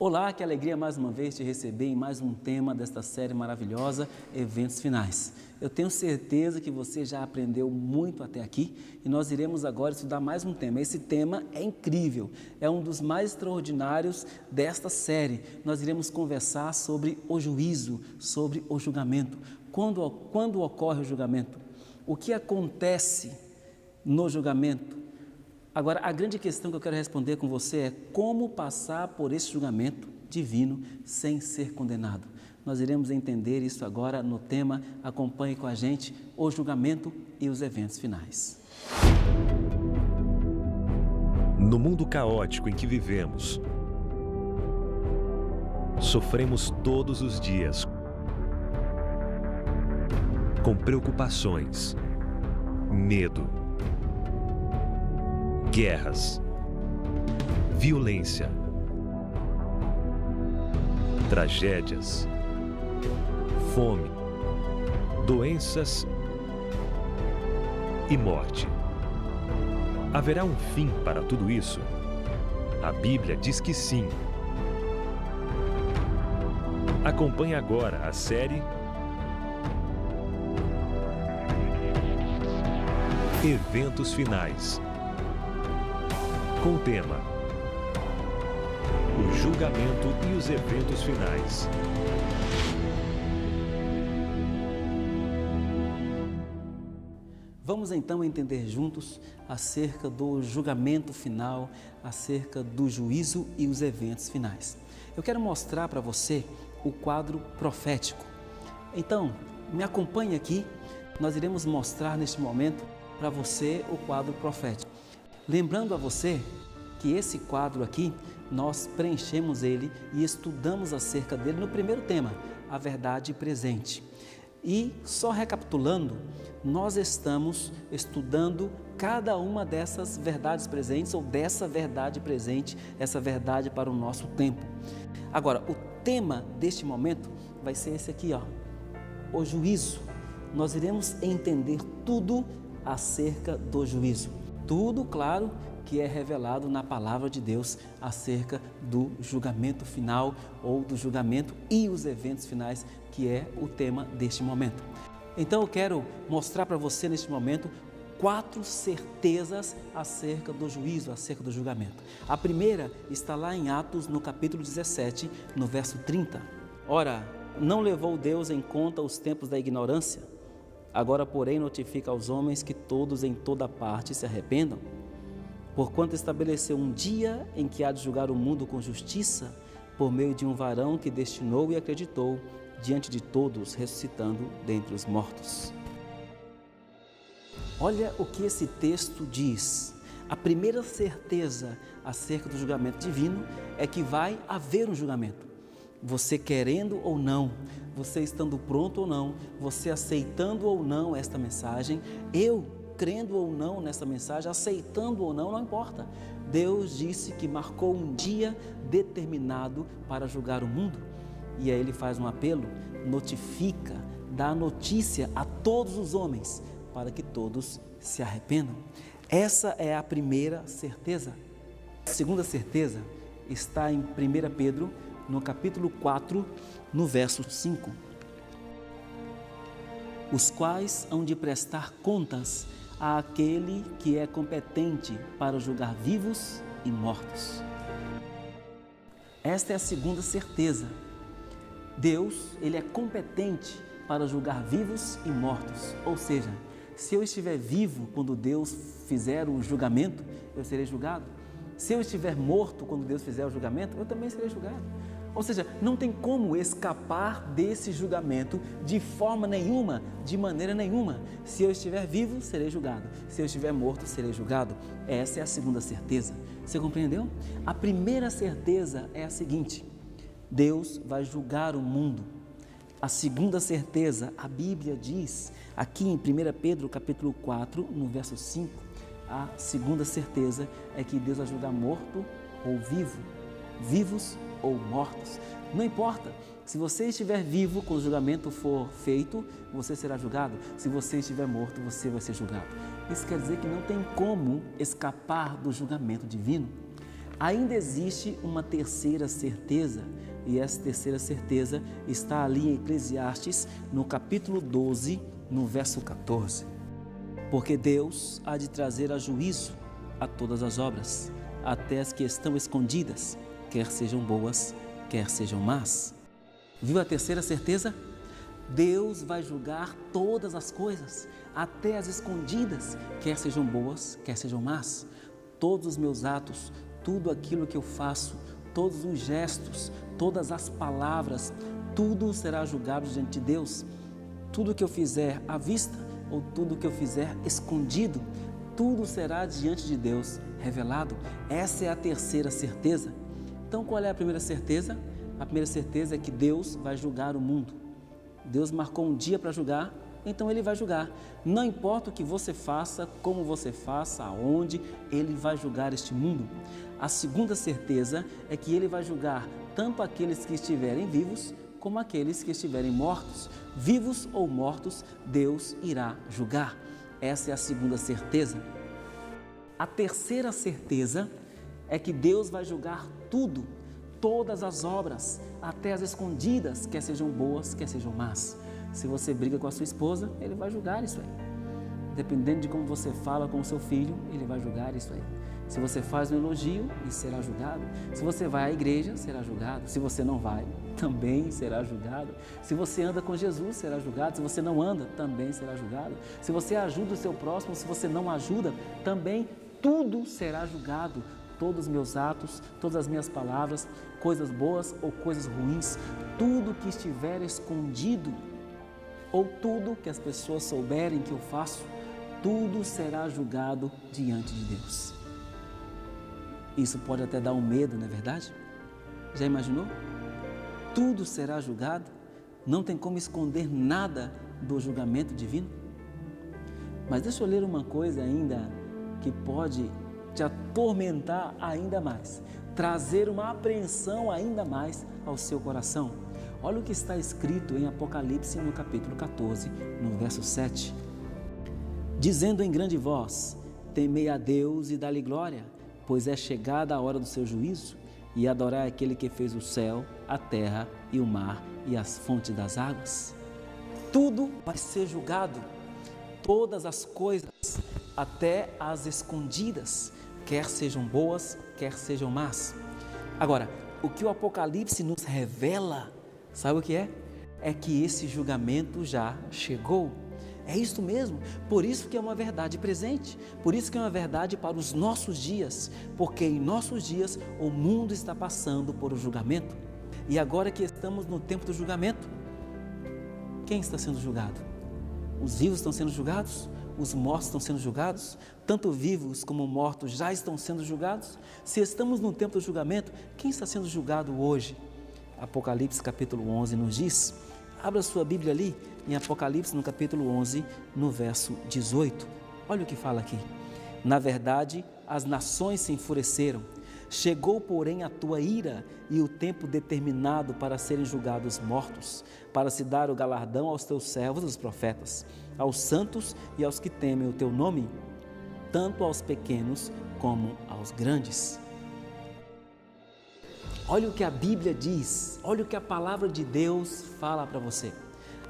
Olá, que alegria mais uma vez te receber em mais um tema desta série maravilhosa, Eventos Finais. Eu tenho certeza que você já aprendeu muito até aqui e nós iremos agora estudar mais um tema. Esse tema é incrível, é um dos mais extraordinários desta série. Nós iremos conversar sobre o juízo, sobre o julgamento. Quando ocorre o julgamento? O que acontece no julgamento? Agora, a grande questão que eu quero responder com você é como passar por esse julgamento divino sem ser condenado. Nós iremos entender isso agora no tema. Acompanhe com a gente o julgamento e os eventos finais. No mundo caótico em que vivemos, sofremos todos os dias com preocupações, medo, guerras, violência, tragédias, fome, doenças e morte. Haverá um fim para tudo isso? A Bíblia diz que sim. Acompanhe agora a série Eventos Finais, com o tema o julgamento e os eventos finais. Vamos então entender juntos acerca do julgamento final, acerca do juízo e os eventos finais. Eu quero mostrar para você o quadro profético. Então, me acompanhe aqui, nós iremos mostrar neste momento para você o quadro profético. Lembrando a você que esse quadro aqui, nós preenchemos ele e estudamos acerca dele no primeiro tema, a verdade presente. E só recapitulando, nós estamos estudando cada uma dessas verdades presentes ou dessa verdade presente, essa verdade para o nosso tempo. Agora, o tema deste momento vai ser esse aqui, ó, o juízo. Nós iremos entender tudo acerca do juízo. Tudo, claro, que é revelado na palavra de Deus acerca do julgamento final ou do julgamento e os eventos finais, que é o tema deste momento. Então eu quero mostrar para você neste momento 4 certezas acerca do juízo, acerca do julgamento. A primeira está lá em Atos, no capítulo 17, no verso 30. Ora, não levou Deus em conta os tempos da ignorância? Agora, porém, notifica aos homens que todos em toda parte se arrependam, porquanto estabeleceu um dia em que há de julgar o mundo com justiça, por meio de um varão que destinou e acreditou diante de todos, ressuscitando dentre os mortos. Olha o que esse texto diz. A primeira certeza acerca do julgamento divino é que vai haver um julgamento. Você querendo ou não, você estando pronto ou não, você aceitando ou não esta mensagem, eu crendo ou não nessa mensagem, aceitando ou não, não importa. Deus disse que marcou um dia determinado para julgar o mundo. E aí ele faz um apelo, notifica, dá notícia a todos os homens, para que todos se arrependam. Essa é a primeira certeza. A segunda certeza está em 1 Pedro, no capítulo 4, no verso 5. Os quais hão de prestar contas àquele que é competente para julgar vivos e mortos. Esta é a segunda certeza. Deus, ele é competente para julgar vivos e mortos. Ou seja, se eu estiver vivo quando Deus fizer o julgamento, eu serei julgado. Se eu estiver morto quando Deus fizer o julgamento, eu também serei julgado. Ou seja, não tem como escapar desse julgamento de forma nenhuma, de maneira nenhuma. Se eu estiver vivo, serei julgado. Se eu estiver morto, serei julgado. Essa é a segunda certeza. Você compreendeu? A primeira certeza é a seguinte: Deus vai julgar o mundo. A segunda certeza, a Bíblia diz, aqui em 1 Pedro, capítulo 4, no verso 5, a segunda certeza é que Deus vai julgar morto ou vivo, vivos ou mortos. Não importa, se você estiver vivo quando o julgamento for feito, você será julgado. Se você estiver morto, você vai ser julgado. Isso quer dizer que não tem como escapar do julgamento divino. Ainda existe uma terceira certeza, e essa terceira certeza está ali em Eclesiastes, no capítulo 12, no verso 14. Porque Deus há de trazer a juízo a todas as obras, até as que estão escondidas, quer sejam boas, quer sejam más. Viu a terceira certeza? Deus vai julgar todas as coisas, até as escondidas, quer sejam boas, quer sejam más. Todos os meus atos, tudo aquilo que eu faço, todos os gestos, todas as palavras, tudo será julgado diante de Deus. Tudo que eu fizer à vista ou tudo que eu fizer escondido, tudo será diante de Deus revelado. Essa é a terceira certeza. Então, qual é a primeira certeza? A primeira certeza é que Deus vai julgar o mundo. Deus marcou um dia para julgar, então Ele vai julgar. Não importa o que você faça, como você faça, aonde, Ele vai julgar este mundo. A segunda certeza é que Ele vai julgar tanto aqueles que estiverem vivos, como aqueles que estiverem mortos. Vivos ou mortos, Deus irá julgar. Essa é a segunda certeza. A terceira certeza é que Deus vai julgar tudo, todas as obras, até as escondidas, quer sejam boas, quer sejam más. Se você briga com a sua esposa, Ele vai julgar isso aí. Dependendo de como você fala com o seu filho, Ele vai julgar isso aí. Se você faz um elogio, isso será julgado. Se você vai à igreja, será julgado. Se você não vai, também será julgado. Se você anda com Jesus, será julgado. Se você não anda, também será julgado. Se você ajuda o seu próximo, se você não ajuda, também tudo será julgado. Todos os meus atos, todas as minhas palavras, coisas boas ou coisas ruins, tudo que estiver escondido ou tudo que as pessoas souberem que eu faço, tudo será julgado diante de Deus. Isso pode até dar um medo, não é verdade? Já imaginou? Tudo será julgado, não tem como esconder nada do julgamento divino. Mas deixa eu ler uma coisa ainda que pode te atormentar ainda mais, trazer uma apreensão ainda mais ao seu coração. Olha o que está escrito em Apocalipse no capítulo 14, no verso 7. Dizendo em grande voz, temei a Deus e dá-lhe glória, pois é chegada a hora do seu juízo, e adorar aquele que fez o céu, a terra e o mar e as fontes das águas. Tudo vai ser julgado, todas as coisas, até as escondidas, quer sejam boas, quer sejam más. Agora, o que o Apocalipse nos revela, sabe o que é? É que esse julgamento já chegou. É isso mesmo, por isso que é uma verdade presente, por isso que é uma verdade para os nossos dias, porque em nossos dias o mundo está passando por um julgamento. E agora que estamos no tempo do julgamento, quem está sendo julgado? Os vivos estão sendo julgados? Os mortos estão sendo julgados? Tanto vivos como mortos já estão sendo julgados? Se estamos no tempo do julgamento, quem está sendo julgado hoje? Apocalipse capítulo 11 nos diz, abra sua Bíblia ali, em Apocalipse no capítulo 11, no verso 18. Olha o que fala aqui. Na verdade, as nações se enfureceram. Chegou, porém, a tua ira e o tempo determinado para serem julgados mortos, para se dar o galardão aos teus servos, os profetas, aos santos e aos que temem o teu nome, tanto aos pequenos como aos grandes. Olha o que a Bíblia diz, olha o que a palavra de Deus fala para você.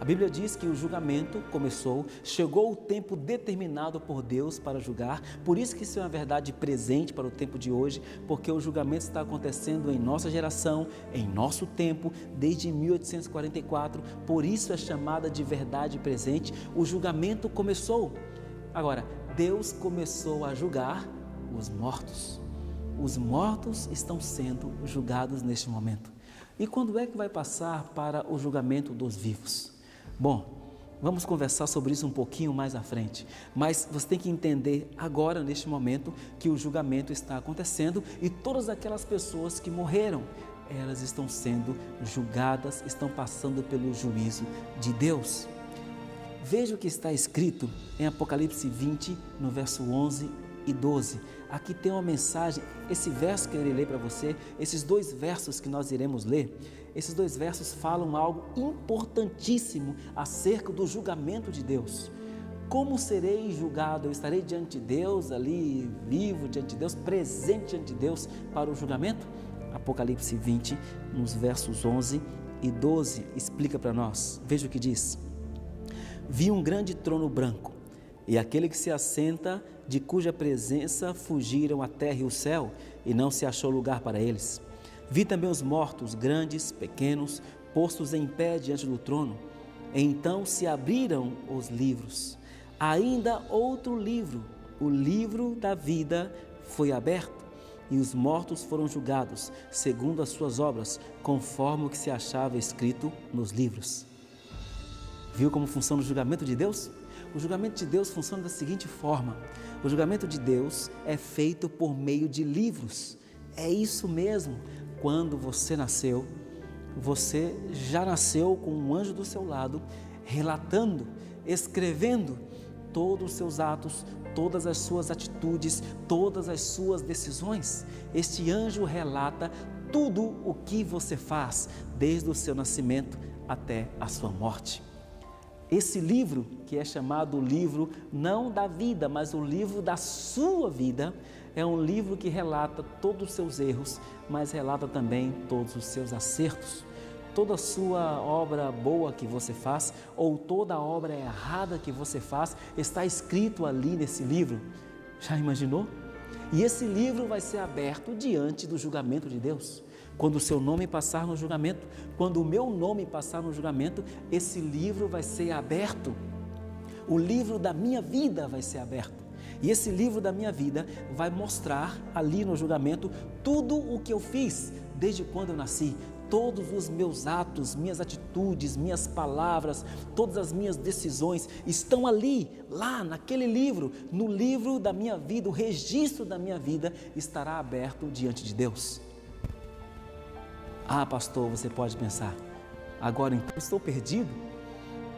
A Bíblia diz que o julgamento começou, chegou o tempo determinado por Deus para julgar, por isso que isso é uma verdade presente para o tempo de hoje, porque o julgamento está acontecendo em nossa geração, em nosso tempo, desde 1844, por isso é chamada de verdade presente, o julgamento começou. Agora, Deus começou a julgar os mortos. Os mortos estão sendo julgados neste momento. E quando é que vai passar para o julgamento dos vivos? Bom, vamos conversar sobre isso um pouquinho mais à frente, mas você tem que entender agora, neste momento, que o julgamento está acontecendo e todas aquelas pessoas que morreram, elas estão sendo julgadas, estão passando pelo juízo de Deus. Veja o que está escrito em Apocalipse 20, no verso 11 e 12. Aqui tem uma mensagem, esse verso que eu irei ler para você, esses dois versos que nós iremos ler, esses dois versos falam algo importantíssimo acerca do julgamento de Deus. Como serei julgado? Eu estarei diante de Deus, ali vivo diante de Deus, presente diante de Deus para o julgamento? Apocalipse 20, nos versos 11 e 12, explica para nós. Veja o que diz: vi um grande trono branco, e aquele que se assenta, de cuja presença fugiram a terra e o céu, e não se achou lugar para eles. Vi também os mortos, grandes, pequenos, postos em pé diante do trono. Então se abriram os livros. Ainda outro livro, o livro da vida, foi aberto, e os mortos foram julgados, segundo as suas obras, conforme o que se achava escrito nos livros. Viu como funciona o julgamento de Deus? O julgamento de Deus funciona da seguinte forma: o julgamento de Deus é feito por meio de livros. É isso mesmo. Quando você nasceu, você já nasceu com um anjo do seu lado, relatando, escrevendo todos os seus atos, todas as suas atitudes, todas as suas decisões. Este anjo relata tudo o que você faz, desde o seu nascimento até a sua morte. Esse livro, que é chamado o livro não da vida, mas o livro da sua vida, é um livro que relata todos os seus erros, mas relata também todos os seus acertos. Toda a sua obra boa que você faz, ou toda a obra errada que você faz, está escrito ali nesse livro. Já imaginou? E esse livro vai ser aberto diante do julgamento de Deus. Quando o seu nome passar no julgamento, quando o meu nome passar no julgamento, esse livro vai ser aberto. O livro da minha vida vai ser aberto. E esse livro da minha vida vai mostrar ali no julgamento tudo o que eu fiz desde quando eu nasci. Todos os meus atos, minhas atitudes, minhas palavras, todas as minhas decisões estão ali, lá naquele livro, no livro da minha vida. O registro da minha vida estará aberto diante de Deus. Ah, pastor, você pode pensar, agora então estou perdido,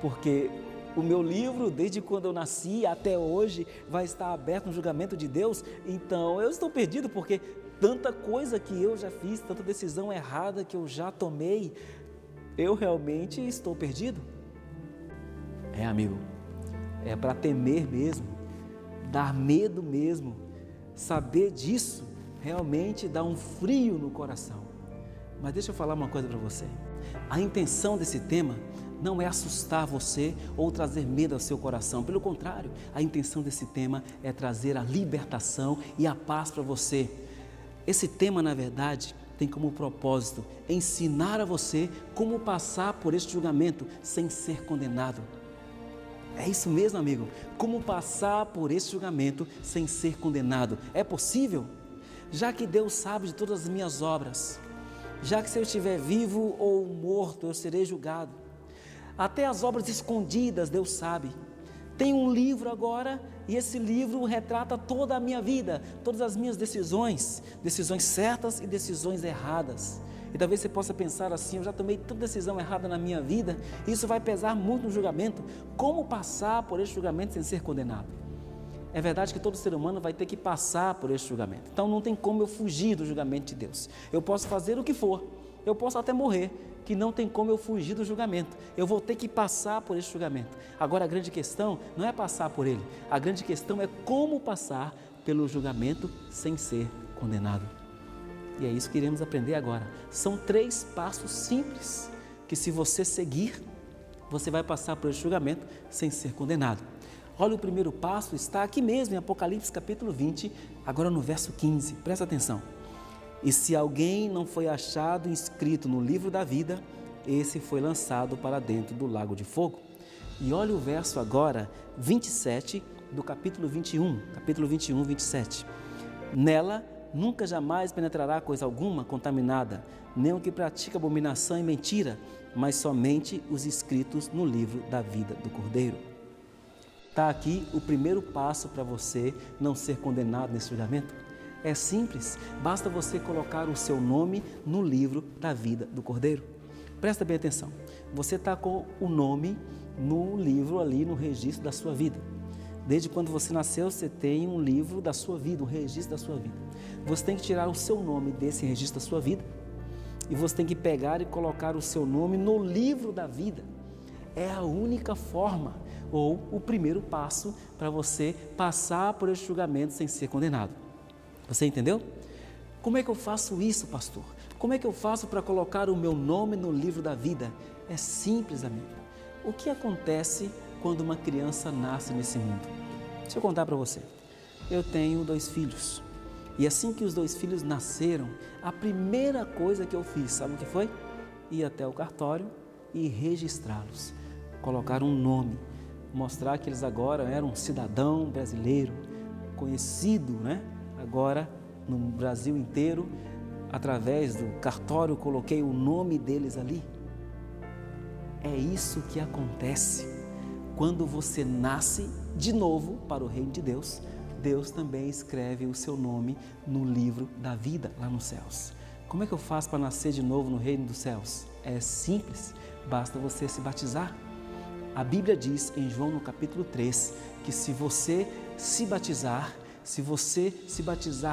porque o meu livro, desde quando eu nasci até hoje, vai estar aberto no julgamento de Deus. Então eu estou perdido, porque tanta coisa que eu já fiz, tanta decisão errada que eu já tomei, eu realmente estou perdido? É, amigo, é para temer mesmo, dar medo mesmo. Saber disso realmente dá um frio no coração. Mas deixa eu falar uma coisa para você. A intenção desse tema não é assustar você ou trazer medo ao seu coração. Pelo contrário, a intenção desse tema é trazer a libertação e a paz para você. Esse tema, na verdade, tem como propósito ensinar a você como passar por este julgamento sem ser condenado. É isso mesmo, amigo. Como passar por esse julgamento sem ser condenado. É possível? Já que Deus sabe de todas as minhas obras, já que se eu estiver vivo ou morto, eu serei julgado. Até as obras escondidas, Deus sabe. Tem um livro agora, e esse livro retrata toda a minha vida, todas as minhas decisões, decisões certas e decisões erradas. E talvez você possa pensar assim: eu já tomei tanta decisão errada na minha vida, isso vai pesar muito no julgamento. Como passar por esse julgamento sem ser condenado? É verdade que todo ser humano vai ter que passar por esse julgamento. Então não tem como eu fugir do julgamento de Deus. Eu posso fazer o que for, eu posso até morrer, que não tem como eu fugir do julgamento. Eu vou ter que passar por esse julgamento. Agora a grande questão não é passar por ele, a grande questão é como passar pelo julgamento sem ser condenado. E é isso que iremos aprender agora. São 3 passos simples que, se você seguir, você vai passar por esse julgamento sem ser condenado. Olha, o primeiro passo está aqui mesmo em Apocalipse capítulo 20, agora no verso 15, presta atenção. E se alguém não foi achado inscrito no livro da vida, esse foi lançado para dentro do lago de fogo. E olha o verso agora, 27 do capítulo 21, 27. Nela nunca jamais penetrará coisa alguma contaminada, nem o que pratica abominação e mentira, mas somente os inscritos no livro da vida do Cordeiro. Está aqui o primeiro passo para você não ser condenado nesse julgamento. É simples, basta você colocar o seu nome no livro da vida do Cordeiro. Presta bem atenção, você está com o nome no livro ali, no registro da sua vida. Desde quando você nasceu, você tem um livro da sua vida, um registro da sua vida. Você tem que tirar o seu nome desse registro da sua vida e você tem que pegar e colocar o seu nome no livro da vida. É a única forma. ou o primeiro passo para você passar por esse julgamento sem ser condenado. Você entendeu? Como é que eu faço isso, pastor? Como é que eu faço para colocar o meu nome no livro da vida? É simples, amigo. O que acontece quando uma criança nasce nesse mundo? Deixa eu contar para você. Eu tenho 2 filhos. E assim que os 2 filhos nasceram, a primeira coisa que eu fiz, sabe o que foi? Ir até o cartório e registrá-los. Colocar um nome, mostrar que eles agora eram um cidadão brasileiro, conhecido, né? Agora no Brasil inteiro, através do cartório, coloquei o nome deles ali. É isso que acontece quando você nasce de novo para o reino de Deus. Deus também escreve o seu nome no livro da vida lá nos céus. Como é que eu faço para nascer de novo no reino dos céus? É simples, basta você se batizar. A Bíblia diz em João no capítulo 3 que se você se batizar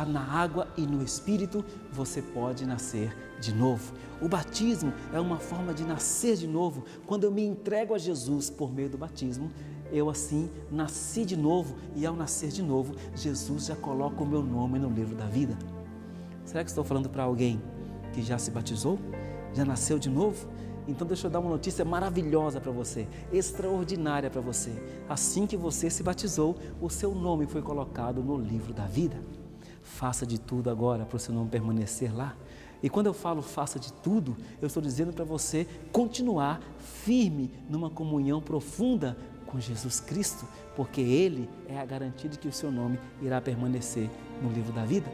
na água e no Espírito, você pode nascer de novo. O batismo é uma forma de nascer de novo. Quando eu me entrego a Jesus por meio do batismo, eu assim nasci de novo, e ao nascer de novo, Jesus já coloca o meu nome no livro da vida. Será que estou falando para alguém que já se batizou? Já nasceu de novo? Então deixa eu dar uma notícia maravilhosa para você, extraordinária para você. Assim que você se batizou, o seu nome foi colocado no livro da vida. Faça de tudo agora para o seu nome permanecer lá. E quando eu falo faça de tudo, eu estou dizendo para você continuar firme numa comunhão profunda com Jesus Cristo, porque Ele é a garantia de que o seu nome irá permanecer no livro da vida.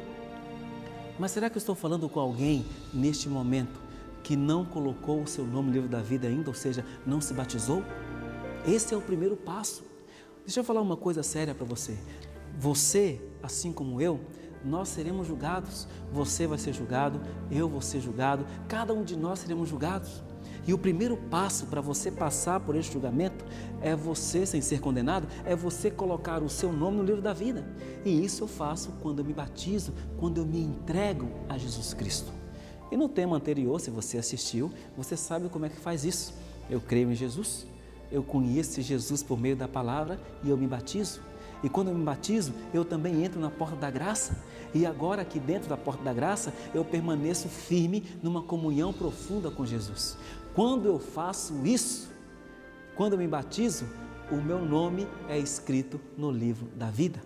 Mas será que eu estou falando com alguém neste momento que não colocou o seu nome no livro da vida ainda, ou seja, não se batizou? Esse é o primeiro passo. Deixa eu falar uma coisa séria para você. Você, assim como eu, nós seremos julgados. Você vai ser julgado, eu vou ser julgado, cada um de nós seremos julgados. E o primeiro passo para você passar por esse julgamento é você, sem ser condenado, é você colocar o seu nome no livro da vida. E isso eu faço quando eu me batizo, quando eu me entrego a Jesus Cristo. E no tema anterior, se você assistiu, você sabe como é que faz isso. Eu creio em Jesus, eu conheço Jesus por meio da palavra e eu me batizo. E quando eu me batizo, eu também entro na porta da graça. E agora aqui dentro da porta da graça, eu permaneço firme numa comunhão profunda com Jesus. Quando eu faço isso, quando eu me batizo, o meu nome é escrito no livro da vida.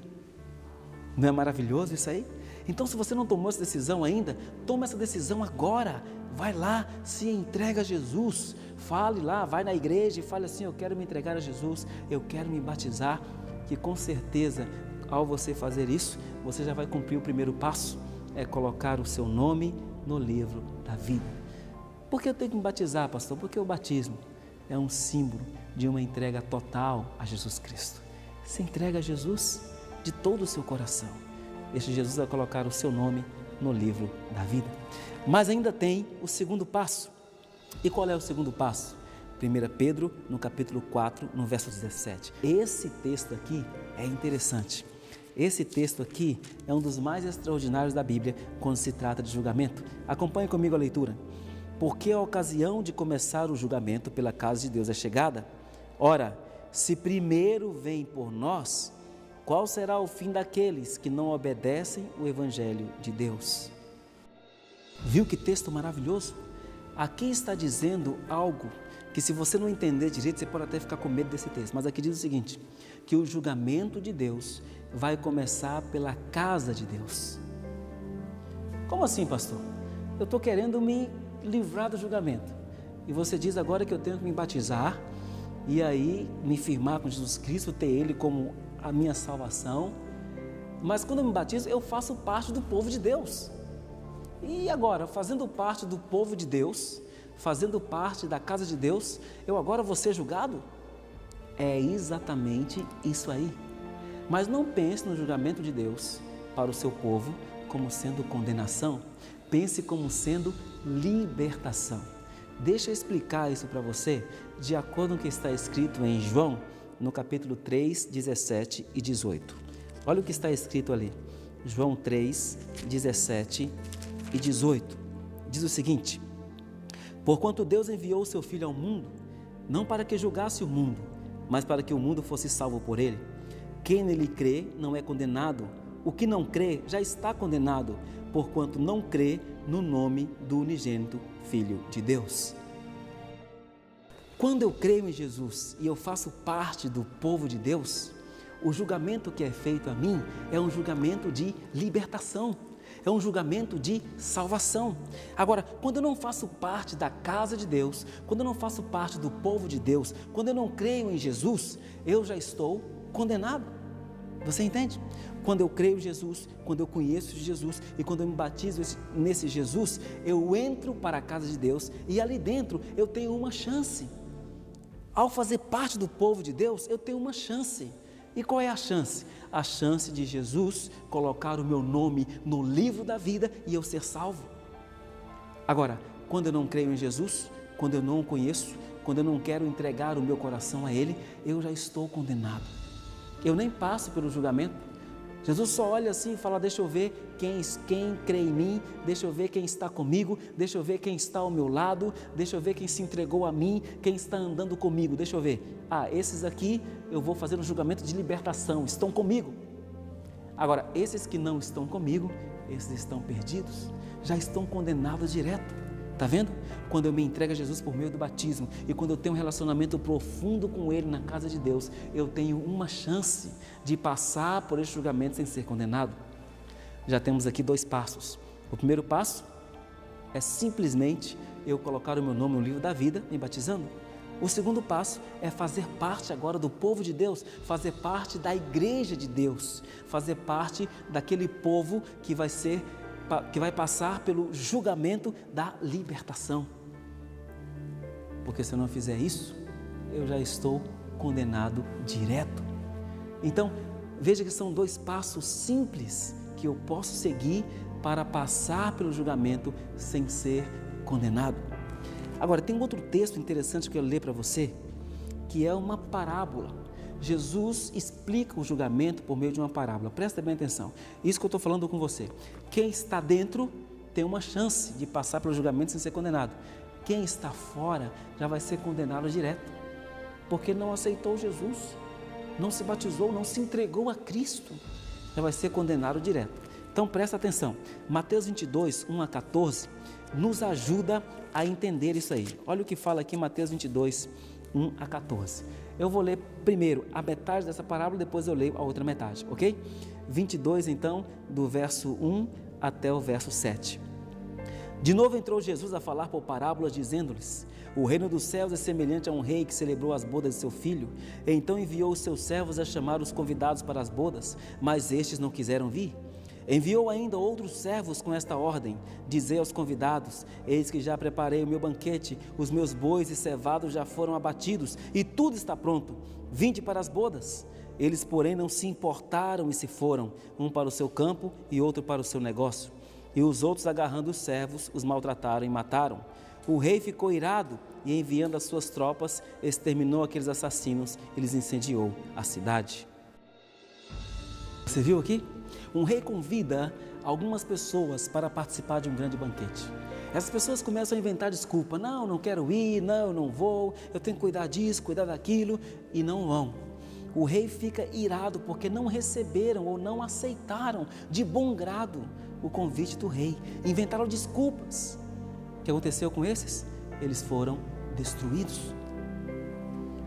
Não é maravilhoso isso aí? Então, se você não tomou essa decisão ainda, toma essa decisão agora. Vai lá, se entrega a Jesus. Fale lá, vai na igreja e fale assim: eu quero me entregar a Jesus, eu quero me batizar. Que com certeza, ao você fazer isso, você já vai cumprir o primeiro passo, é colocar o seu nome no livro da vida. Por que eu tenho que me batizar, pastor? Porque o batismo é um símbolo de uma entrega total a Jesus Cristo. Se entrega a Jesus de todo o seu coração. Este Jesus vai colocar o seu nome no livro da vida. Mas ainda tem o segundo passo. E qual é o segundo passo? 1 Pedro, no capítulo 4, no verso 17. Esse texto aqui é interessante. Esse texto aqui é um dos mais extraordinários da Bíblia quando se trata de julgamento. Acompanhe comigo a leitura. Porque a ocasião de começar o julgamento pela casa de Deus é chegada. Ora, se primeiro vem por nós, qual será o fim daqueles que não obedecem o Evangelho de Deus? Viu que texto maravilhoso? Aqui está dizendo algo que, se você não entender direito, você pode até ficar com medo desse texto, mas aqui diz o seguinte, que o julgamento de Deus vai começar pela casa de Deus. Como assim, pastor? Eu estou querendo me livrar do julgamento, e você diz agora que eu tenho que me batizar, e aí me firmar com Jesus Cristo, ter Ele como a minha salvação, mas quando eu me batizo, eu faço parte do povo de Deus. E agora, fazendo parte do povo de Deus, fazendo parte da casa de Deus, eu agora vou ser julgado? É exatamente isso aí. Mas não pense no julgamento de Deus para o seu povo como sendo condenação. Pense como sendo libertação. Deixa eu explicar isso para você de acordo com o que está escrito em João, no capítulo 3, 17 e 18. Olha o que está escrito ali. João 3, 17 e 18. Diz o seguinte: porquanto Deus enviou o seu Filho ao mundo, não para que julgasse o mundo, mas para que o mundo fosse salvo por ele. Quem nele crê não é condenado. O que não crê já está condenado, porquanto não crê no nome do unigênito Filho de Deus. Quando eu creio em Jesus e eu faço parte do povo de Deus, o julgamento que é feito a mim é um julgamento de libertação, é um julgamento de salvação. Agora, quando eu não faço parte da casa de Deus, quando eu não faço parte do povo de Deus, quando eu não creio em Jesus, eu já estou condenado. Você entende? Quando eu creio em Jesus, quando eu conheço Jesus e quando eu me batizo nesse Jesus, eu entro para a casa de Deus e ali dentro eu tenho uma chance. Ao fazer parte do povo de Deus, eu tenho uma chance. E qual é a chance? A chance de Jesus colocar o meu nome no livro da vida e eu ser salvo. Agora, quando eu não creio em Jesus, quando eu não o conheço, quando eu não quero entregar o meu coração a Ele, eu já estou condenado. Eu nem passo pelo julgamento. Jesus só olha assim e fala, deixa eu ver quem crê em mim, deixa eu ver quem está comigo, deixa eu ver quem está ao meu lado, deixa eu ver quem se entregou a mim, quem está andando comigo, deixa eu ver. Esses aqui eu vou fazer um julgamento de libertação, estão comigo. Agora, esses que não estão comigo, esses estão perdidos, já estão condenados direto. Está vendo? Quando eu me entrego a Jesus por meio do batismo e quando eu tenho um relacionamento profundo com Ele na casa de Deus, eu tenho uma chance de passar por esse julgamento sem ser condenado. Já temos aqui 2 passos. O primeiro passo é simplesmente eu colocar o meu nome no livro da vida, me batizando. O segundo passo é fazer parte agora do povo de Deus, fazer parte da igreja de Deus, fazer parte daquele povo que vai passar pelo julgamento da libertação. Porque se eu não fizer isso, eu já estou condenado direto. Então, veja que são 2 passos simples que eu posso seguir para passar pelo julgamento sem ser condenado. Agora, tem um outro texto interessante que eu quero ler para você, que é uma parábola. Jesus explica o julgamento por meio de uma parábola. Presta bem atenção. Isso que eu estou falando com você. Quem está dentro tem uma chance de passar pelo julgamento sem ser condenado. Quem está fora já vai ser condenado direto, porque não aceitou Jesus, não se batizou, não se entregou a Cristo, já vai ser condenado direto. Então presta atenção. Mateus 22, 1 a 14, nos ajuda a entender isso aí. Olha o que fala aqui Mateus 22, 1 a 14. Eu vou ler primeiro a metade dessa parábola, depois eu leio a outra metade, ok? 22 então, do verso 1 até o verso 7. De novo entrou Jesus a falar por parábolas, dizendo-lhes: o reino dos céus é semelhante a um rei que celebrou as bodas de seu filho. E então enviou os seus servos a chamar os convidados para as bodas, mas estes não quiseram vir. Enviou ainda outros servos com esta ordem: dizei aos convidados: eis que já preparei o meu banquete, os meus bois e cevados já foram abatidos, e tudo está pronto, vinde para as bodas. Eles, porém, não se importaram e se foram, um para o seu campo e outro para o seu negócio. E os outros, agarrando os servos, os maltrataram e mataram. O rei ficou irado e, enviando as suas tropas, exterminou aqueles assassinos e lhes incendiou a cidade. Você viu aqui? Um rei convida algumas pessoas para participar de um grande banquete. Essas pessoas começam a inventar desculpa: não quero ir, não vou, eu tenho que cuidar disso, cuidar daquilo, e não vão. O rei fica irado porque não receberam ou não aceitaram de bom grado o convite do rei, inventaram desculpas. O que aconteceu com esses? Eles foram destruídos.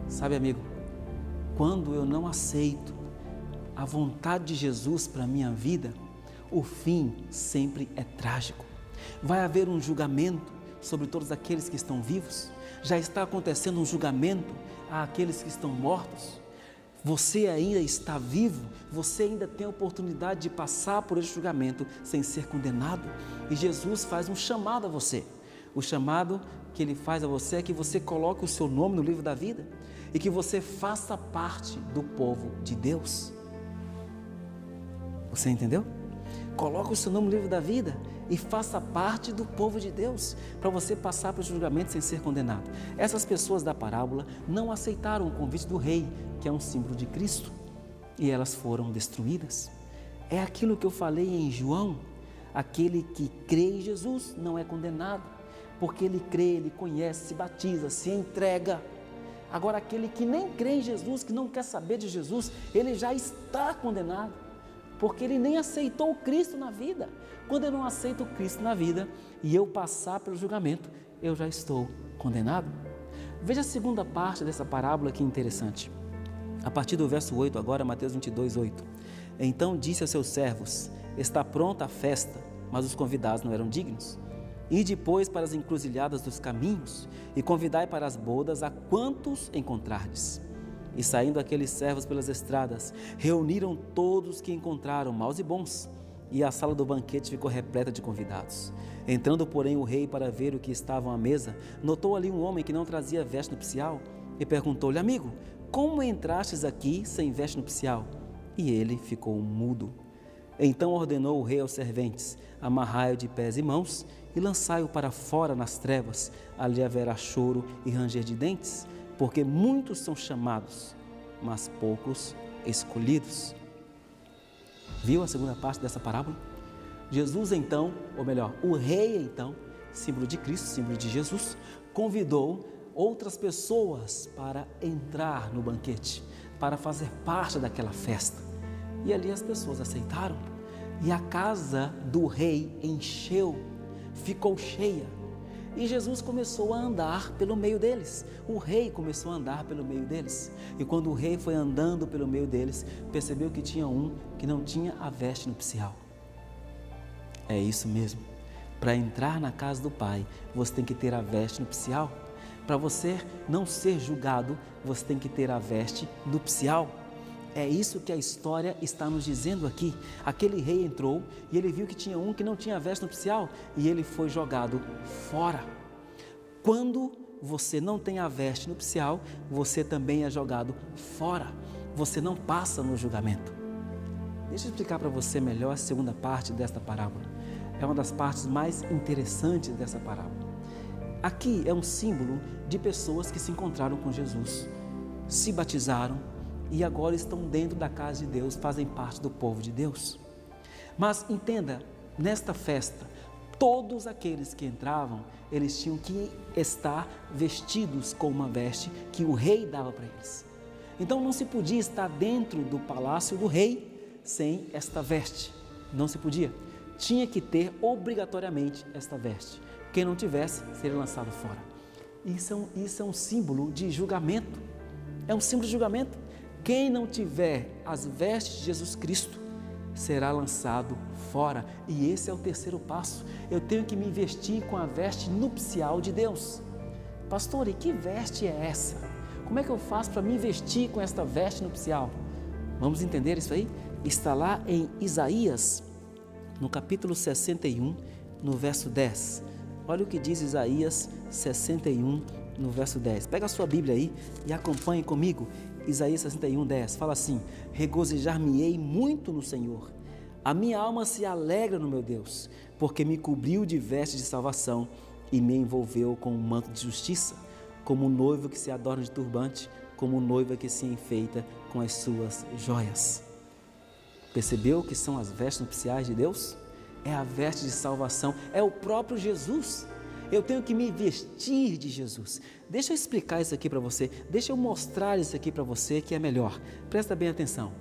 Sabe, amigo, quando eu não aceito a vontade de Jesus para a minha vida, o fim sempre é trágico. Vai haver um julgamento sobre todos aqueles que estão vivos, já está acontecendo um julgamento àqueles que estão mortos. Você ainda está vivo, você ainda tem a oportunidade de passar por esse julgamento sem ser condenado. E Jesus faz um chamado a você. O chamado que Ele faz a você é que você coloque o seu nome no livro da vida e que você faça parte do povo de Deus. Você entendeu? Coloque o seu nome no livro da vida e faça parte do povo de Deus, para você passar pelo julgamento sem ser condenado. Essas pessoas da parábola não aceitaram o convite do rei, que é um símbolo de Cristo, e elas foram destruídas. É aquilo que eu falei em João: aquele que crê em Jesus não é condenado, porque ele crê, ele conhece, se batiza, se entrega. Agora, aquele que nem crê em Jesus, que não quer saber de Jesus, ele já está condenado, porque ele nem aceitou o Cristo na vida. Quando eu não aceito o Cristo na vida e eu passar pelo julgamento, eu já estou condenado. Veja a segunda parte dessa parábola que interessante. A partir do verso 8, agora Mateus 22, 8. Então disse aos seus servos: está pronta a festa, mas os convidados não eram dignos. Ide, pois, para as encruzilhadas dos caminhos e convidai para as bodas a quantos encontrardes. E saindo aqueles servos pelas estradas, reuniram todos os que encontraram, maus e bons, e a sala do banquete ficou repleta de convidados. Entrando, porém, o rei para ver o que estavam à mesa, notou ali um homem que não trazia veste nupcial e perguntou-lhe: amigo, como entrastes aqui sem veste nupcial? E ele ficou mudo. Então ordenou o rei aos serventes: amarrai-o de pés e mãos e lançai-o para fora nas trevas, ali haverá choro e ranger de dentes, porque muitos são chamados, mas poucos escolhidos. Viu a segunda parte dessa parábola? Jesus então, ou melhor, o rei então, símbolo de Cristo, símbolo de Jesus, convidou outras pessoas para entrar no banquete, para fazer parte daquela festa. E ali as pessoas aceitaram. E a casa do rei encheu, ficou cheia. E Jesus começou a andar pelo meio deles. O rei começou a andar pelo meio deles. E quando o rei foi andando pelo meio deles, percebeu que tinha um que não tinha a veste nupcial. É isso mesmo. Para entrar na casa do Pai, você tem que ter a veste nupcial. Para você não ser julgado, você tem que ter a veste nupcial. É isso que a história está nos dizendo aqui. Aquele rei entrou e ele viu que tinha um que não tinha veste nupcial e ele foi jogado fora. Quando você não tem a veste nupcial, você também é jogado fora. Você não passa no julgamento. Deixa eu explicar para você melhor a segunda parte desta parábola. É uma das partes mais interessantes dessa parábola. Aqui é um símbolo de pessoas que se encontraram com Jesus, se batizaram e agora estão dentro da casa de Deus, fazem parte do povo de Deus. Mas entenda, nesta festa, todos aqueles que entravam, eles tinham que estar vestidos com uma veste que o rei dava para eles. Então não se podia estar dentro do palácio do rei sem esta veste, não se podia. Tinha que ter obrigatoriamente esta veste. Quem não tivesse, seria lançado fora. Isso é um símbolo de julgamento. É um símbolo de julgamento. Quem não tiver as vestes de Jesus Cristo será lançado fora. E esse é o terceiro passo. Eu tenho que me vestir com a veste nupcial de Deus. Pastor, e que veste é essa? Como é que eu faço para me vestir com esta veste nupcial? Vamos entender isso aí? Está lá em Isaías, no capítulo 61, no verso 10. Olha o que diz Isaías 61, no verso 10. Pega a sua Bíblia aí e acompanhe comigo. Isaías 61, 10. Fala assim: regozijar-me-ei muito no Senhor. A minha alma se alegra no meu Deus, porque me cobriu de vestes de salvação e me envolveu com um manto de justiça, como um noivo que se adorna de turbante, como noiva que se enfeita com as suas joias. Percebeu que são as vestes nupciais de Deus? É a veste de salvação, é o próprio Jesus. Eu tenho que me vestir de Jesus. Deixa eu explicar isso aqui para você, deixa eu mostrar isso aqui para você que é melhor. Presta bem atenção.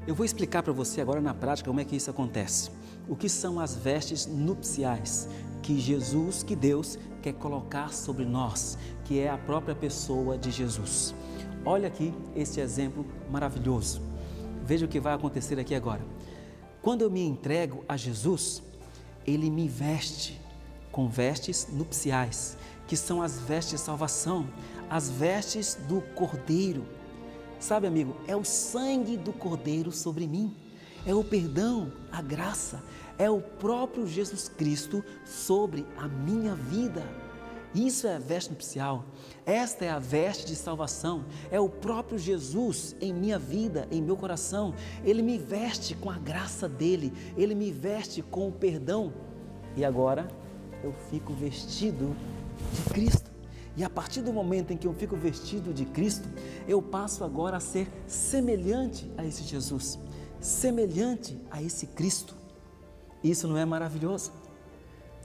Eu vou explicar para você agora na prática como é que isso acontece. O que são as vestes nupciais que Jesus, que Deus quer colocar sobre nós, que é a própria pessoa de Jesus. Olha aqui este exemplo maravilhoso. Veja o que vai acontecer aqui agora. Quando eu me entrego a Jesus, Ele me veste com vestes nupciais, que são as vestes de salvação, as vestes do Cordeiro. Sabe, amigo, é o sangue do Cordeiro sobre mim, é o perdão, a graça, é o próprio Jesus Cristo sobre a minha vida. Isso é a veste nupcial, esta é a veste de salvação, é o próprio Jesus em minha vida, em meu coração. Ele me veste com a graça dele, ele me veste com o perdão. E agora eu fico vestido de Cristo. E a partir do momento em que eu fico vestido de Cristo, eu passo agora a ser semelhante a esse Jesus, semelhante a esse Cristo. Isso não é maravilhoso?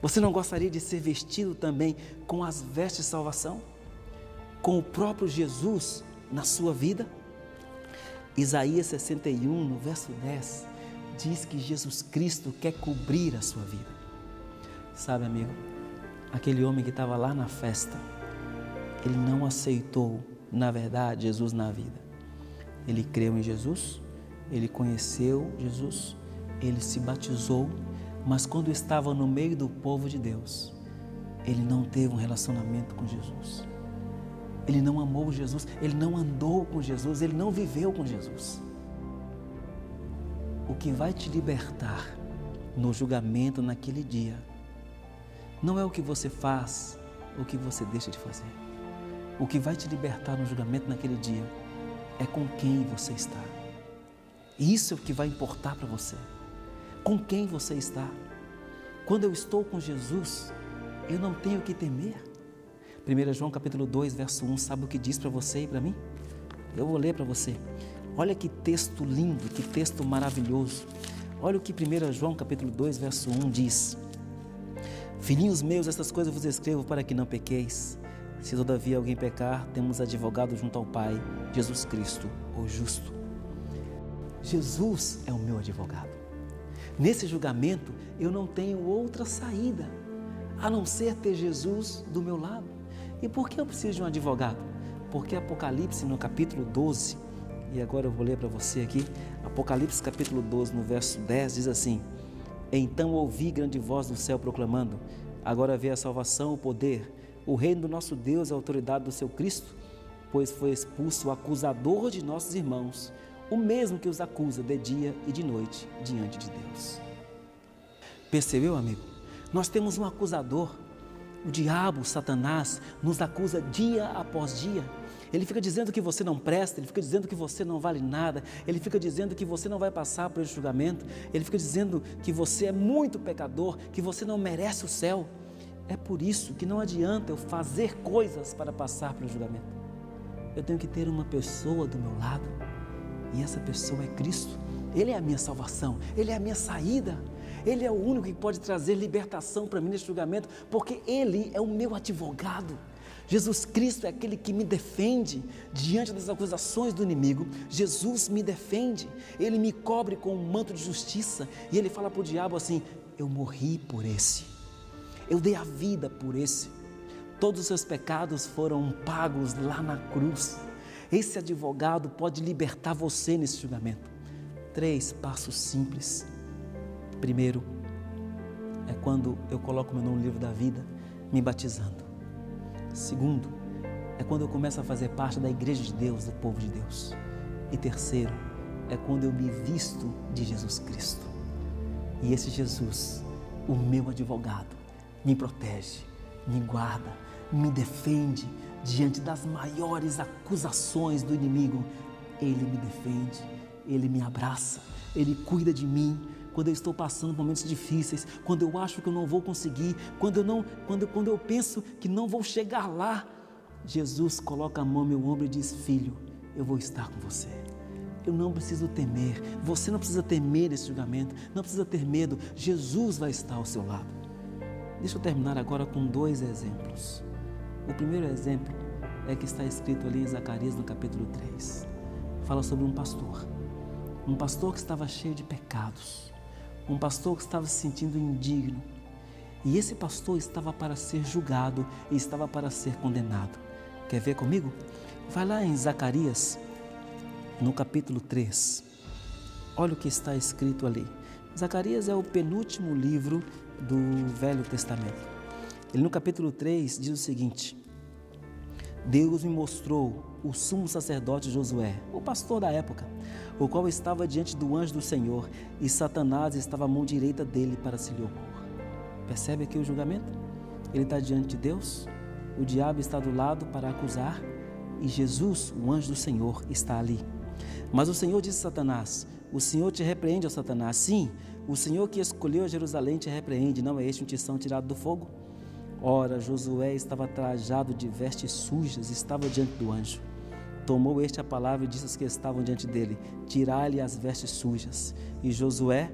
Você não gostaria de ser vestido também com as vestes de salvação? com o próprio Jesus na sua vida? Isaías 61, no verso 10, diz que Jesus Cristo quer cobrir a sua vida. Sabe, amigo, aquele homem que estava lá na festa, ele não aceitou, na verdade, Jesus na vida. Ele creu em Jesus, ele conheceu Jesus, ele se batizou, mas quando estava no meio do povo de Deus, ele não teve um relacionamento com Jesus. Ele não amou Jesus, ele não andou com Jesus, ele não viveu com Jesus. O que vai te libertar no julgamento naquele dia não é o que você faz, o que você deixa de fazer. O que vai te libertar no julgamento naquele dia é com quem você está. Isso é o que vai importar para você. Com quem você está. Quando eu estou com Jesus, eu não tenho o que temer. 1 João capítulo 2, verso 1, sabe o que diz para você e para mim? Eu vou ler para você. Olha que texto lindo, que texto maravilhoso. Olha o que 1 João capítulo 2, verso 1 diz. Filhinhos meus, estas coisas vos escrevo para que não pequeis. Se todavia alguém pecar, temos advogado junto ao Pai, Jesus Cristo, o justo. Jesus é o meu advogado. Nesse julgamento, eu não tenho outra saída, a não ser ter Jesus do meu lado. E por que eu preciso de um advogado? Porque Apocalipse, no capítulo 12, e agora eu vou ler para você aqui, Apocalipse capítulo 12, no verso 10, diz assim: Então ouvi grande voz do céu proclamando, agora vê a salvação, o poder, o reino do nosso Deus e a autoridade do seu Cristo, pois foi expulso o acusador de nossos irmãos, o mesmo que os acusa de dia e de noite diante de Deus. Percebeu, amigo? Nós temos um acusador. O diabo, Satanás, nos acusa dia após dia. Ele fica dizendo que você não presta, ele fica dizendo que você não vale nada, ele fica dizendo que você não vai passar por esse julgamento, ele fica dizendo que você é muito pecador, que você não merece o céu. É por isso que não adianta eu fazer coisas para passar pelo julgamento. Eu tenho que ter uma pessoa do meu lado, e essa pessoa é Cristo. Ele é a minha salvação, Ele é a minha saída, Ele é o único que pode trazer libertação para mim nesse julgamento, porque Ele é o meu advogado. Jesus Cristo é aquele que me defende diante das acusações do inimigo. Jesus me defende, Ele me cobre com um manto de justiça, e Ele fala para o diabo assim: eu morri por esse, eu dei a vida por esse, todos os seus pecados foram pagos lá na cruz. Esse advogado pode libertar você nesse julgamento. 3 passos simples. Primeiro, é quando eu coloco meu nome no livro da vida, me batizando. Segundo, é quando eu começo a fazer parte da igreja de Deus, do povo de Deus. E terceiro, é quando eu me visto de Jesus Cristo. E esse Jesus, o meu advogado, me protege, me guarda, me defende diante das maiores acusações do inimigo. Ele me defende, Ele me abraça, Ele cuida de mim. Quando eu estou passando momentos difíceis, quando eu acho que eu não vou conseguir, quando eu penso que não vou chegar lá, Jesus coloca a mão no meu ombro e diz: filho, eu vou estar com você. Eu não preciso temer, você não precisa temer esse julgamento, não precisa ter medo, Jesus vai estar ao seu lado. Deixa eu terminar agora com 2 exemplos. O primeiro exemplo é que está escrito ali em Zacarias no capítulo 3. Fala sobre um pastor que estava cheio de pecados, um pastor que estava se sentindo indigno, e esse pastor estava para ser julgado e estava para ser condenado. Quer ver comigo? Vai lá em Zacarias, no capítulo 3, olha o que está escrito ali. Zacarias é o penúltimo livro do Velho Testamento. Ele no capítulo 3 diz o seguinte: Deus me mostrou o sumo sacerdote Josué, o pastor da época, o qual estava diante do anjo do Senhor, e Satanás estava à mão direita dele para se lhe opor. Percebe aqui o julgamento? Ele está diante de Deus, o diabo está do lado para acusar, e Jesus, o anjo do Senhor, está ali. Mas o Senhor disse a Satanás: o Senhor te repreende, ó Satanás. Sim, o Senhor que escolheu Jerusalém te repreende, não é este um tição tirado do fogo? Ora, Josué estava trajado de vestes sujas, estava diante do anjo. Tomou este a palavra e disse aos que estavam diante dele: tirai-lhe as vestes sujas. E Josué: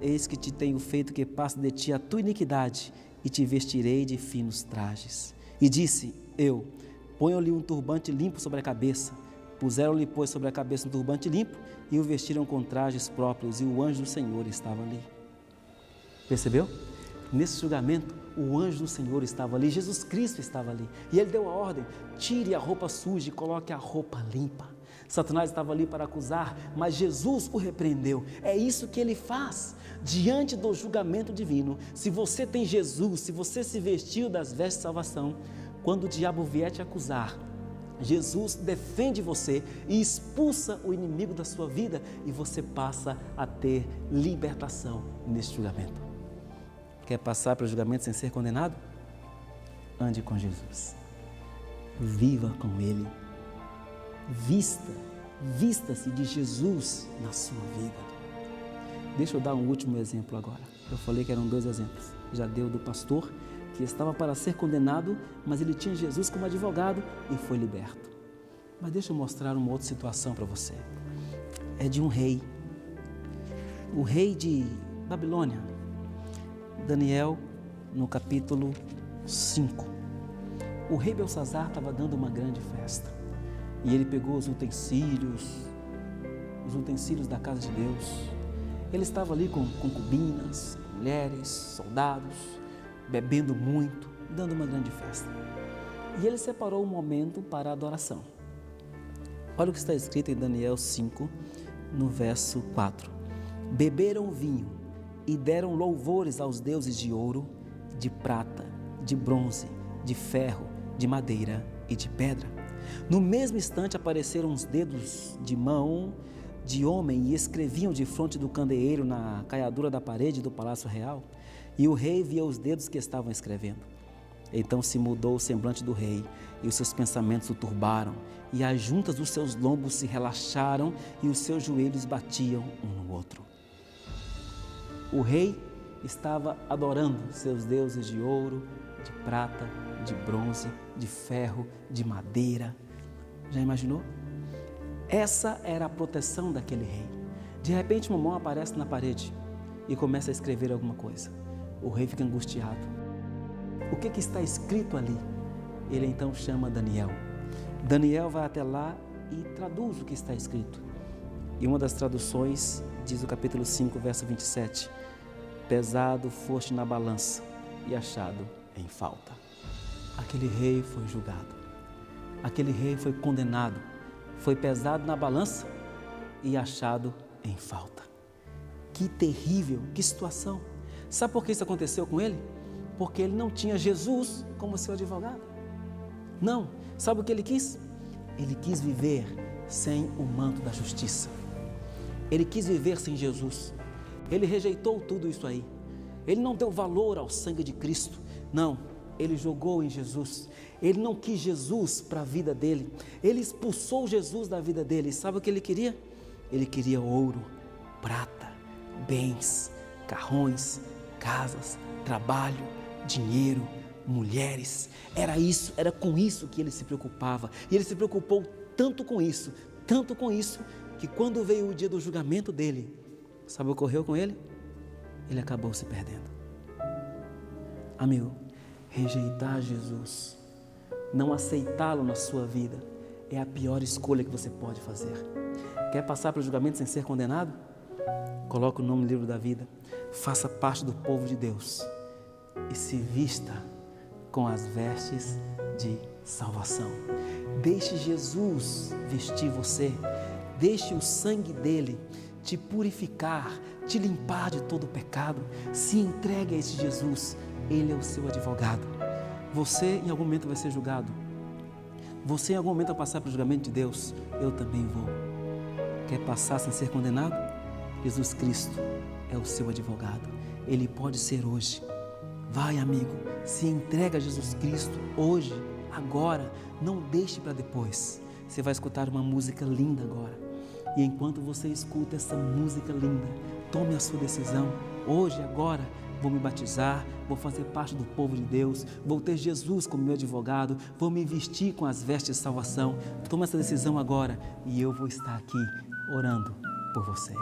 eis que te tenho feito que passe de ti a tua iniquidade, e te vestirei de finos trajes. E disse: eu: Ponham-lhe um turbante limpo sobre a cabeça. Puseram-lhe, pois, sobre a cabeça um turbante limpo e o vestiram com trajes próprios, e o anjo do Senhor estava ali. Percebeu? Nesse julgamento, o anjo do Senhor estava ali, Jesus Cristo estava ali. E ele deu a ordem: tire a roupa suja e coloque a roupa limpa. Satanás estava ali para acusar, mas Jesus o repreendeu. É isso que ele faz diante do julgamento divino. Se você tem Jesus, se você se vestiu das vestes de salvação, quando o diabo vier te acusar, Jesus defende você e expulsa o inimigo da sua vida, e você passa a ter libertação neste julgamento. Quer passar para o julgamento sem ser condenado? Ande com Jesus. Viva com Ele. Vista-se de Jesus na sua vida. Deixa eu dar um último exemplo agora. Eu falei que eram 2 exemplos. Já deu do pastor, que estava para ser condenado, mas ele tinha Jesus como advogado e foi liberto. Mas deixa eu mostrar uma outra situação para você. É de um rei. O rei de Babilônia. Daniel, no capítulo 5. O rei Belsazar estava dando uma grande festa. E ele pegou os utensílios da casa de Deus. Ele estava ali com concubinas, mulheres, soldados, bebendo muito, dando uma grande festa. E ele separou um momento para a adoração. Olha o que está escrito em Daniel 5, no verso 4. Beberam vinho e deram louvores aos deuses de ouro, de prata, de bronze, de ferro, de madeira e de pedra. No mesmo instante apareceram uns dedos de mão de homem e escreviam defronte do candeeiro na caiadura da parede do palácio real. E o rei via os dedos que estavam escrevendo. Então se mudou o semblante do rei e os seus pensamentos o turbaram, e as juntas dos seus lombos se relaxaram e os seus joelhos batiam um no outro. O rei estava adorando seus deuses de ouro, de prata, de bronze, de ferro, de madeira. Já imaginou? Essa era a proteção daquele rei. De repente uma mão aparece na parede e começa a escrever alguma coisa. O rei fica angustiado. O que está escrito ali? Ele então chama Daniel. Daniel vai até lá e traduz o que está escrito. E uma das traduções diz o capítulo 5, verso 27. Pesado foste na balança e achado em falta. Aquele rei foi julgado. Aquele rei foi condenado. Foi pesado na balança e achado em falta. Que terrível, que situação. Sabe por que isso aconteceu com ele? Porque ele não tinha Jesus como seu advogado. Não. Sabe o que ele quis? Ele quis viver sem o manto da justiça. Ele quis viver sem Jesus. Ele rejeitou tudo isso aí. Ele não deu valor ao sangue de Cristo. Não, ele jogou em Jesus. Ele não quis Jesus para a vida dele. Ele expulsou Jesus da vida dele. E sabe o que ele queria? Ele queria ouro, prata, bens, carrões, casas, trabalho, dinheiro, mulheres. Era isso, era com isso que ele se preocupava. E ele se preocupou tanto com isso, que quando veio o dia do julgamento dele, sabe o que ocorreu com ele? Ele acabou se perdendo. Amigo, rejeitar Jesus, não aceitá-lo na sua vida, é a pior escolha que você pode fazer. Quer passar pelo julgamento sem ser condenado? Coloque o nome no livro da vida, faça parte do povo de Deus e se vista com as vestes de salvação. Deixe Jesus vestir você, deixe o sangue dele te purificar, te limpar de todo o pecado. Se entregue a esse Jesus, ele é o seu advogado. Você em algum momento vai ser julgado. Você em algum momento vai passar pelo julgamento de Deus. Eu também vou. Quer passar sem ser condenado? Jesus Cristo é o seu advogado. Ele pode ser hoje. Vai, amigo, se entrega a Jesus Cristo hoje, agora. Não deixe para depois. Você vai escutar uma música linda agora. E enquanto você escuta essa música linda, tome a sua decisão. Hoje, agora, vou me batizar, vou fazer parte do povo de Deus, vou ter Jesus como meu advogado, vou me vestir com as vestes de salvação. Tome essa decisão agora e eu vou estar aqui orando por você.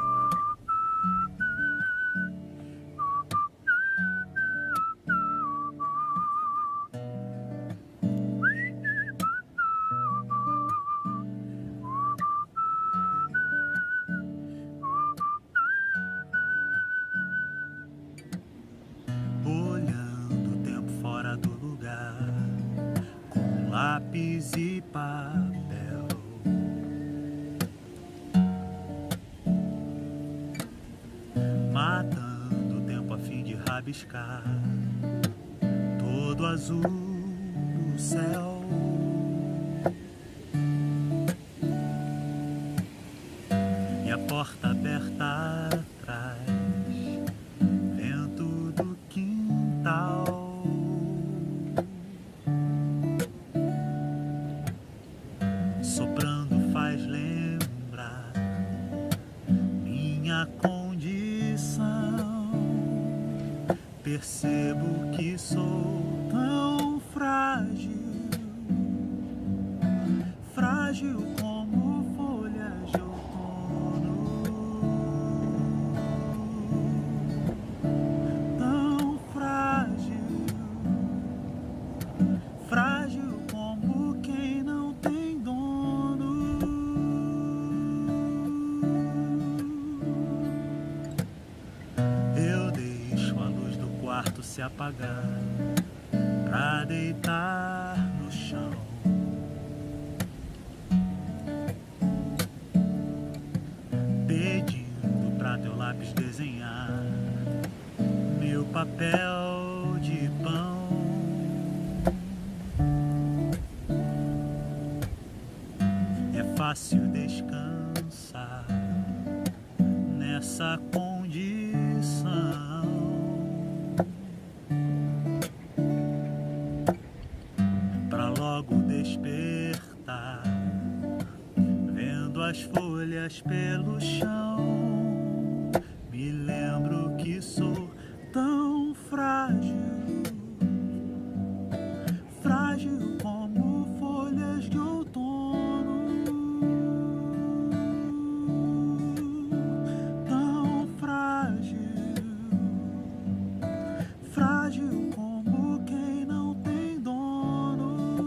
lápis e papel. Matando o tempo a fim de rabiscar todo azul do céu. E a porta aberta atrás, vento do quintal. Soprando faz lembrar minha condição. Percebo que sou tão frágil, frágil como folhas de outono, tão frágil, frágil como quem não tem dono. Eu deixo a luz do quarto se apagar pra deitar no chão. Pedindo pra teu lápis desenhar meu papel de pão. É fácil descansar nessa condição. Pra logo despertar, vendo as folhas pelo chão, me lembro que sou tão frágil, frágil como folhas de outono, tão frágil, frágil como quem não tem dono,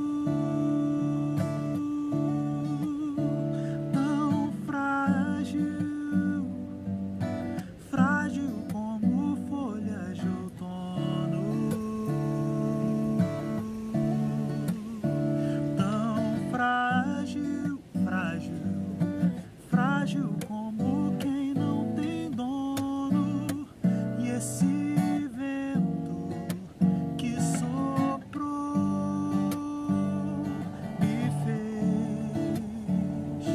tão frágil, frágil como folhas de outono, tão frágil, frágil, frágil como quem não tem dono. E esse vento que soprou me fez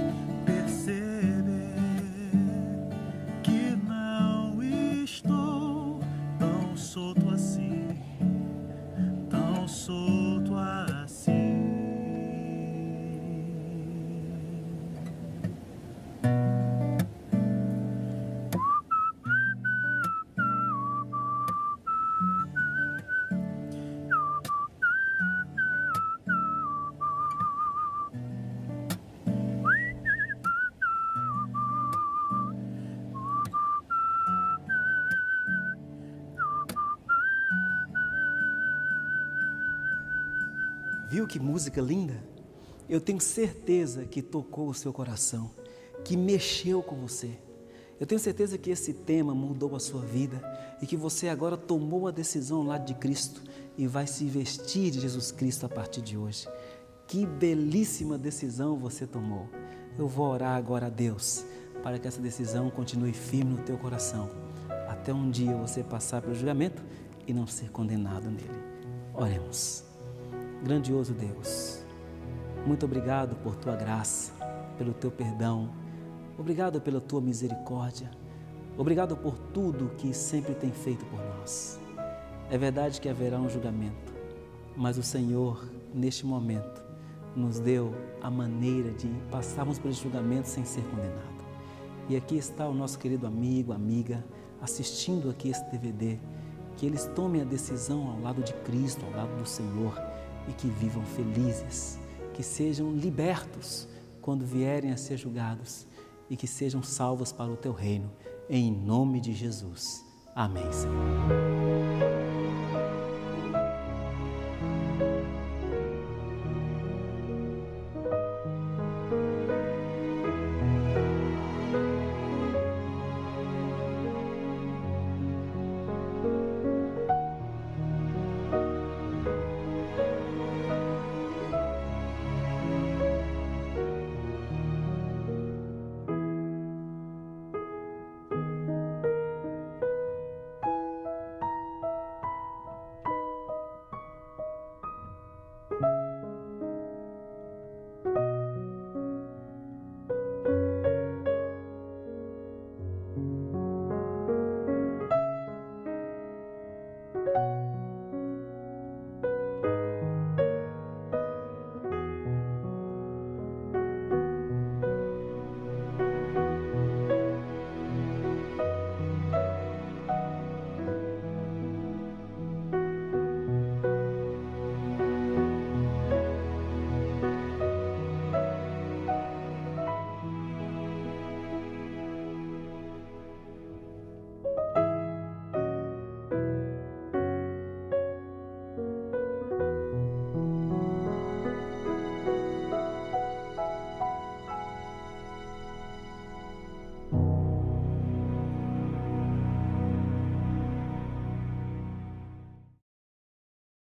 perceber que não estou tão solto assim, tão solto assim. Viu que música linda? Eu tenho certeza que tocou o seu coração, que mexeu com você. Eu tenho certeza que esse tema mudou a sua vida e que você agora tomou a decisão ao lado de Cristo e vai se vestir de Jesus Cristo a partir de hoje. Que belíssima decisão você tomou. Eu vou orar agora a Deus para que essa decisão continue firme no teu coração, até um dia você passar pelo julgamento e não ser condenado nele. Oremos. Grandioso Deus, muito obrigado por tua graça, pelo teu perdão, obrigado pela tua misericórdia, obrigado por tudo que sempre tem feito por nós. É verdade que haverá um julgamento, mas o Senhor, neste momento, nos deu a maneira de passarmos por esse julgamento sem ser condenado. E aqui está o nosso querido amigo, amiga, assistindo aqui esse DVD, que eles tomem a decisão ao lado de Cristo, ao lado do Senhor, e que vivam felizes, que sejam libertos quando vierem a ser julgados e que sejam salvos para o teu reino, em nome de Jesus. Amém, Senhor.